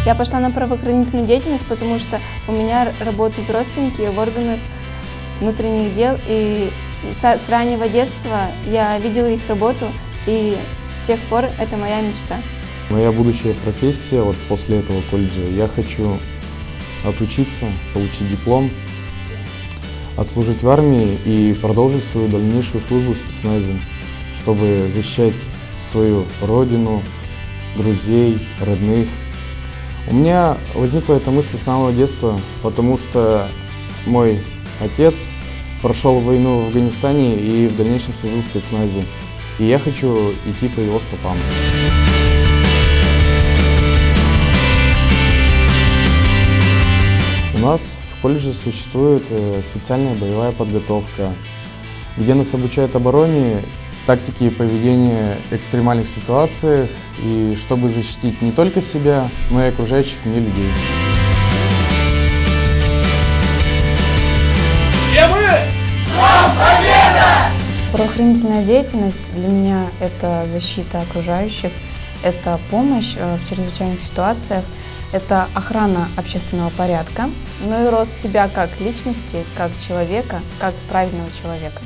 Я пошла на правоохранительную деятельность, потому что у меня работают родственники в органах внутренних дел, и с раннего детства я видела их работу, и с тех пор это моя мечта. Моя будущая профессия, вот после этого колледжа, я хочу отучиться, получить диплом, отслужить в армии и продолжить свою дальнейшую службу в спецназе, чтобы защищать свою родину, друзей, родных. У меня возникла эта мысль с самого детства, потому что мой отец прошел войну в Афганистане и в дальнейшем служил в спецназе. И я хочу идти по его стопам. У нас в колледже существует специальная боевая подготовка, где нас обучают обороне, тактике поведения в экстремальных ситуациях, и чтобы защитить не только себя, но и окружающих мне людей. Где мы? Там победа! Правоохранительная деятельность для меня – это защита окружающих, это помощь в чрезвычайных ситуациях, это охрана общественного порядка, ну и рост себя как личности, как человека, как правильного человека.